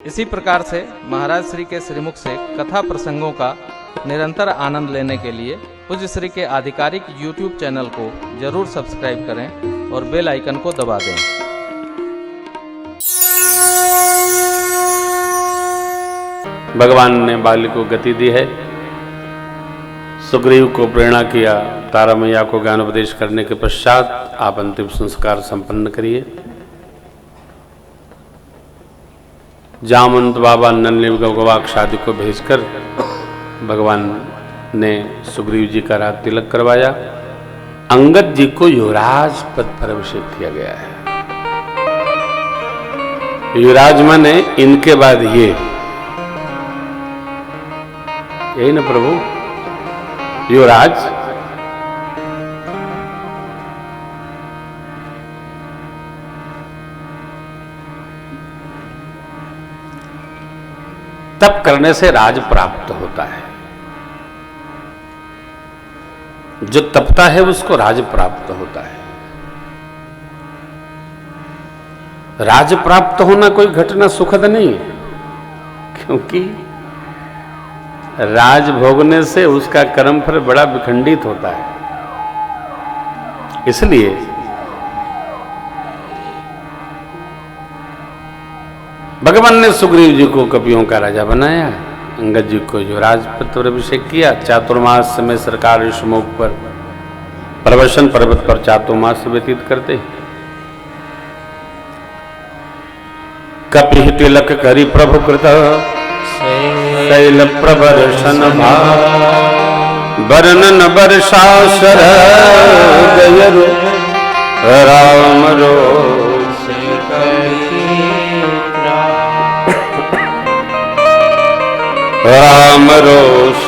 इसी प्रकार से महाराज श्री के श्रीमुख से कथा प्रसंगों का निरंतर आनंद लेने के लिए पूज्य श्री के आधिकारिक YouTube चैनल को जरूर सब्सक्राइब करें और बेल आइकन को दबा दें। भगवान ने बाली को गति दी है, सुग्रीव को प्रेरणा किया, तारा मैया को ज्ञानोपदेश करने के पश्चात आप अंतिम संस्कार संपन्न करिए। जामवंत बाबा नन्हे गवाक्ष आदि को भेजकर भगवान ने सुग्रीव जी का राज तिलक करवाया। अंगद जी को युवराज पद पर अभिषेक किया गया है। युवराज माने इनके बाद ये, यही ना प्रभु, युवराज। तप करने से राज प्राप्त होता है। जो तपता है उसको राज प्राप्त होता है। राज प्राप्त होना कोई घटना सुखद नहीं है, क्योंकि राज भोगने से उसका कर्मफल बड़ा विखंडित होता है। इसलिए भगवान ने सुग्रीव जी को कपियों का राजा बनाया, अंगद जी को युवराज पद पर अभिषेक किया। चातुर्मास में सरकार ऋषमुख पर प्रवसन पर्वत पर चातुर्मास व्यतीत करते। कपि तिलक करि प्रभु कृत शैल प्रवर्षन वर्णन वर्षा शर गयरु राम रो राम रोष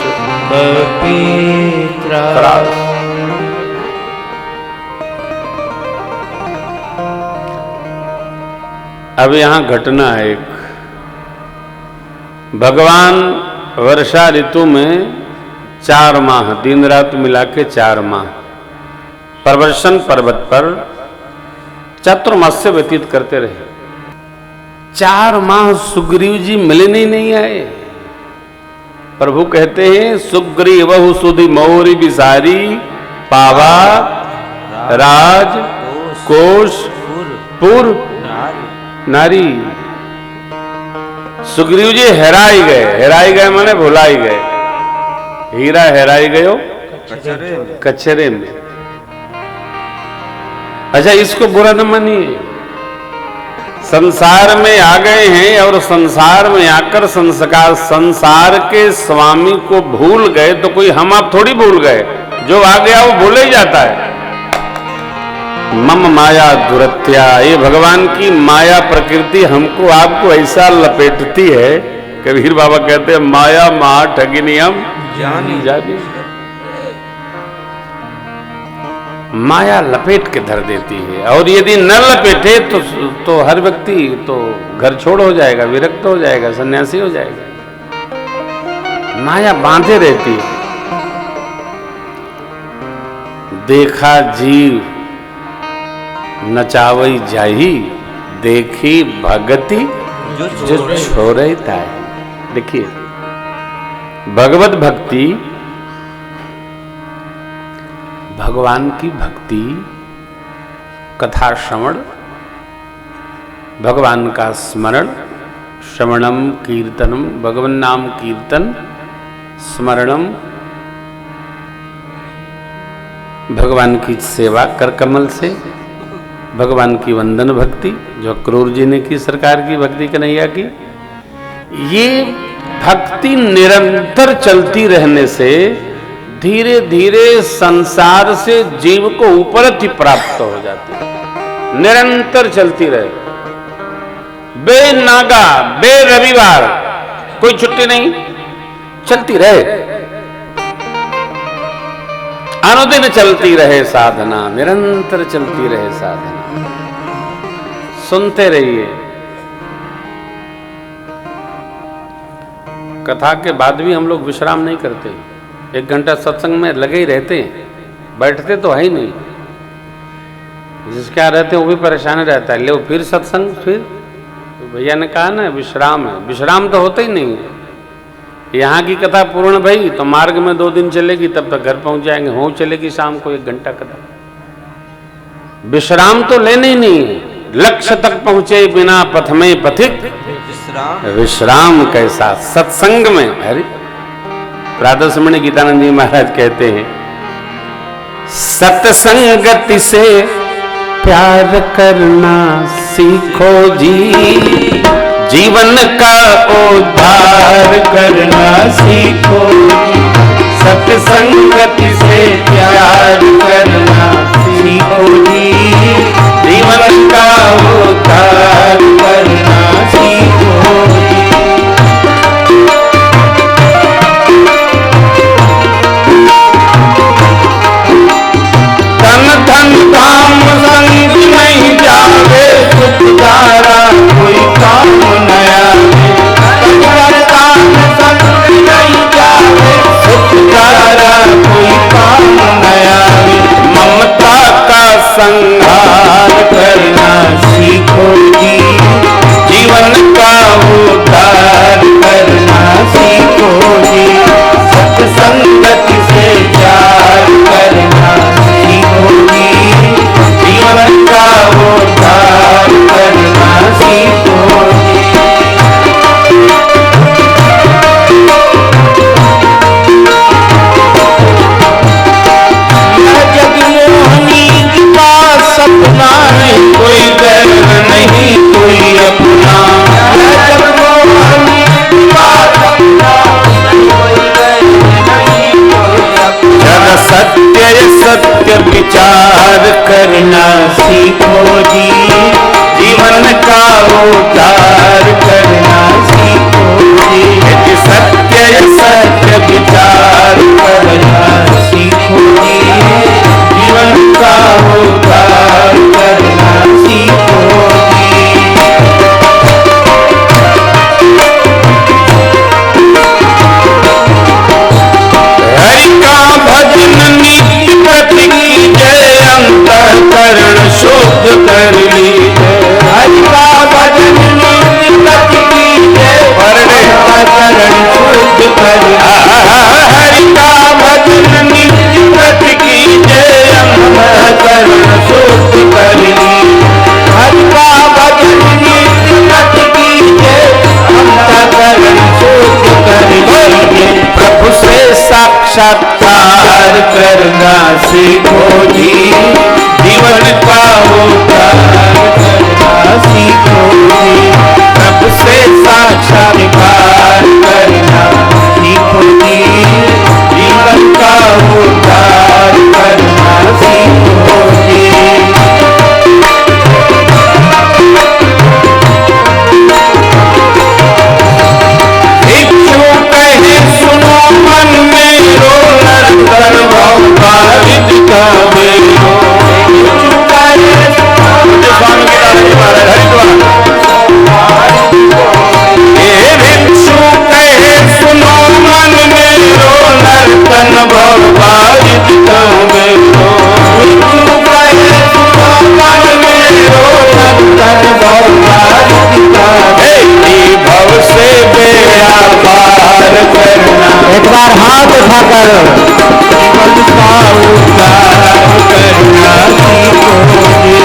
अब यहां घटना है एक। भगवान वर्षा ऋतु में 4 माह दिन रात मिला के 4 माह प्रवर्षन पर्वत पर चातुर्मास से व्यतीत करते रहे। 4 माह सुग्रीव जी मिलने नहीं आए। प्रभु कहते हैं सुग्रीव सुधि मौरी बिसारी पावा राज कोश पुर नारी। सुग्रीव जी हेराई गए माने भुलाई गए। हीरा हेराई गयो कचरे में। अच्छा, इसको बुरा न मानिए। संसार में आ गए हैं और संसार में आकर संसार के स्वामी को भूल गए तो कोई हम आप थोड़ी भूल गए। जो आ गया वो भूल ही जाता है। मम माया दुरत्या, ये भगवान की माया प्रकृति हमको आपको ऐसा लपेटती है। कबीर बाबा कहते हैं माया महा ठगिनी हम जानी। माया लपेट के धर देती है, और यदि न लपेटे तो हर व्यक्ति तो घर छोड़ हो जाएगा, विरक्त हो जाएगा, सन्यासी हो जाएगा। माया बांधे रहती है। देखा जीव नचावई जाही, देखी भगति जो छोड़ता है। देखिए, भगवत भक्ति, भगवान की भक्ति, कथा श्रवण, भगवान का स्मरण, श्रवणम कीर्तनम, भगवान नाम कीर्तन, स्मरणम, भगवान की सेवा कर कमल से, भगवान की वंदन भक्ति जो क्रूर जी ने की, सरकार की भक्ति कन्हैया की। ये भक्ति निरंतर चलती रहने से धीरे धीरे संसार से जीव को उपरति प्राप्त हो जाती है। निरंतर चलती रहे, बे नागा बे रविवार, कोई छुट्टी नहीं, चलती रहे। अनुदिन चलती रहे साधना, निरंतर चलती रहे साधना। सुनते रहिए। कथा के बाद भी हम लोग विश्राम नहीं करते। 1 घंटा सत्संग में लगे ही रहते हैं, बैठते तो है ही नहीं। जिसके यहाँ रहते हैं वो भी परेशान रहता है, ले फिर सत्संग, फिर भैया ने कहा ना विश्राम है, विश्राम तो होता ही नहीं है। यहाँ की कथा पूर्ण भई तो मार्ग में 2 दिन चलेगी, तब तक घर पहुंच जाएंगे। हो चलेगी शाम को 1 घंटा कथा। विश्राम तो लेने ही नहीं है। लक्ष्य तक पहुंचे बिना पथ में पथिक विश्राम कैसा सत्संग में। अरे प्रातःस्मरणीय गीतानंद जी महाराज कहते हैं, सत्संगति से प्यार करना सीखो जी, जीवन का उद्धार करना सीखो। सत्संगति से प्यार करना सीखो जी, जीवन का उद्धार करना सीखो जी। धन धन धाम संग नहीं जावे, सुख धारा कोई काम नया। धन संग नहीं जावे, सुख धारा कोई काम नया। ममता का संहार करना सीखो जी, जीवन का उद्धार करना सीखो जी। सत्संगति से प्यार करना सीखो जी, जीवन का उद्धार करना सीखो जी। जगमोहनी की बात सपना नहीं, कोई गर्व नहीं कोई अपना। जगमोहनी की बात सपना नहीं, कोई गर्व नहीं कोई अपना। जग सत्य सत्य विचार करना सीखो जी, जीवन का उद्धार करना सीखो जी। सत्य सत्य विचार करना सीखो जी, जीवन का उद्धार करना सीखो जी। हरि का भजन नित्य प्रति कीजिए, अंतःकरण शुद्ध कर लीजिए। हरि का भजन नित्य प्रति कीजिए, अंतःकरण शुद्ध कर लीजिए। हरि का भजन नित्य प्रति कीजिए, अंतःकरण शुद्ध कर लीजिए। हरि का भजन नित्य प्रति कीजिए, अंतःकरण शुद्ध कर लीजिए। प्रभु से साक्षात्कार करना सीखो जी, जीवन का उद्धार करना सीखो जी। प्रभु से साक्षात्कार करना सीखो जी, जीवन का उद्धार करना सीखो जी। भिक्षु कहे सुनो मन में रो, नर भव बारिद का बेरो। भिक्षु कहे सुनो स्वामी जी महाराज हरिद्वार। भिक्षु कहे सुनो मन में रो, नर्तन भव बारिद का बेरो। भिक्षु कहे सुनो मन में रो, नर्तन भव बारिद का बेरो। भव से बेड़ा पार करना, एक बार हाथ उठाकर जीवन का उद्धार करना सीखो जी।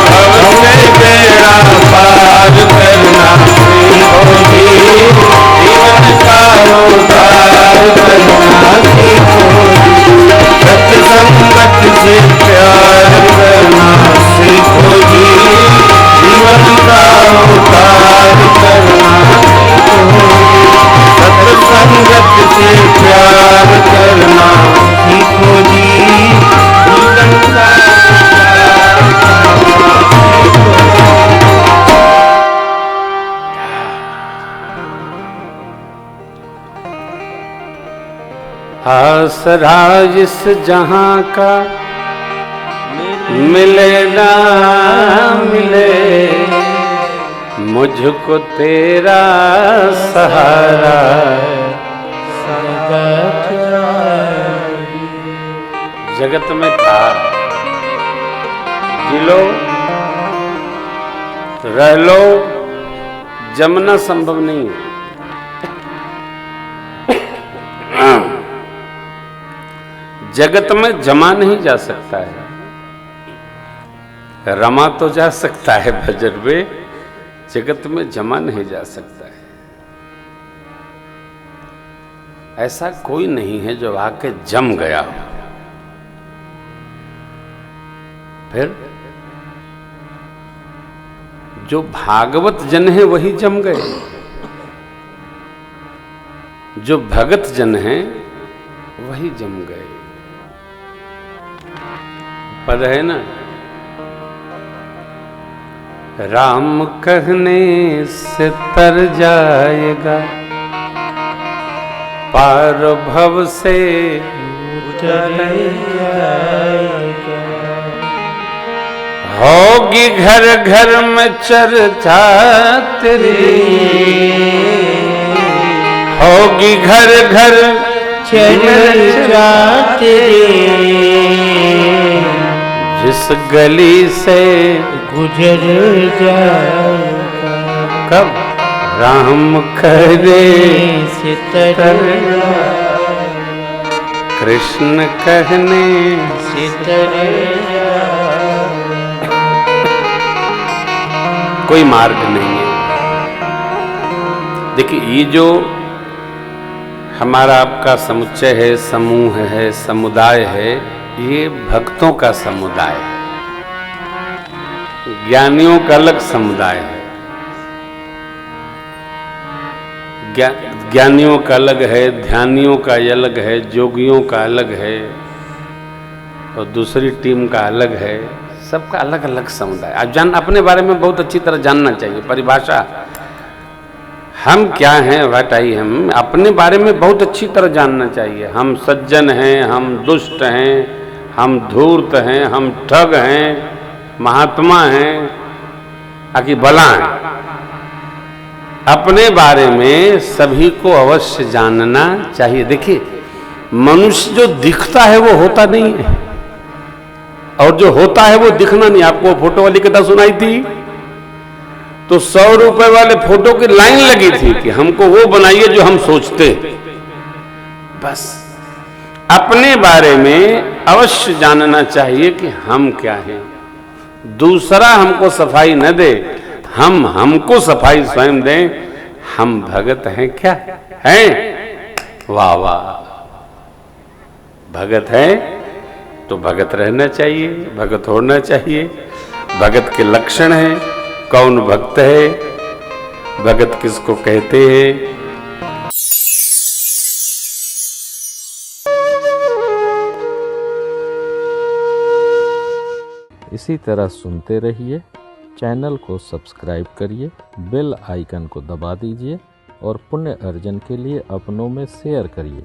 भव से बेड़ा पार करना सीखो जी, जीवन का उद्धार करना सीखो जी। सत्संगत से प्यार करना सीखो जी, जीवन का उद्धार करना सीखो जी। सत्संगत से प्यार करना सीखो जी, जीवन का उद्धार करना सीखो। आसरा इस जहां का मिले ना मिले, मुझको तेरा सहारा जगत में था। जी लो, रह लो, जमना संभव नहीं है। जगत में जमा नहीं जा सकता है, रमा तो जा सकता है भजन में, जगत में जमा नहीं जा सकता है। ऐसा कोई नहीं है जो आके जम गया हो। फिर जो भागवत जन है वही जम गए, जो भगत जन है वही जम गए। पद है ना, राम कहने से तर जाएगा, पार भव से उतर जाएगा। होगी घर घर में चर्चा तेरी, होगी घर घर चर्चा तेरी, जिस गली से गुजर जाएगा। कब? राम कहने से तर, कृष्ण कहने से तर, कोई मार्ग नहीं है। देखिए, ये जो हमारा आपका समुच्चय है, समूह है, समुदाय है, ये भक्तों का समुदाय है। ज्ञानियों का अलग समुदाय है, ज्ञानियों का अलग है, ध्यानियों का अलग है, जोगियों का अलग है, और दूसरी टीम का अलग है। सबका अलग अलग समुदाय। आप अपने बारे में बहुत अच्छी तरह जानना चाहिए। परिभाषा, हम क्या हैं, व्हाट आई हम, अपने बारे में बहुत अच्छी तरह जानना चाहिए। हम सज्जन हैं, हम दुष्ट हैं, हम धूर्त हैं, हम ठग हैं, महात्मा हैं, आकि बला हैं। अपने बारे में सभी को अवश्य जानना चाहिए। देखिए, मनुष्य जो दिखता है वो होता नहीं है, और जो होता है वो दिखना नहीं। आपको फोटो वाली कथा सुनाई थी, तो 100 रुपए वाले फोटो की लाइन लगी थी कि हमको वो बनाइए जो हम सोचते। बस अपने बारे में अवश्य जानना चाहिए कि हम क्या हैं। दूसरा हमको सफाई न दे, हम हमको सफाई स्वयं दें। हम भगत हैं क्या? हैं? वाह वाह, भगत है तो भगत रहना चाहिए, भगत होना चाहिए। भगत के लक्षण है, कौन भक्त है, भगत किसको कहते हैं। इसी तरह सुनते रहिए, चैनल को सब्सक्राइब करिए, बेल आइकन को दबा दीजिए और पुण्य अर्जन के लिए अपनों में शेयर करिए।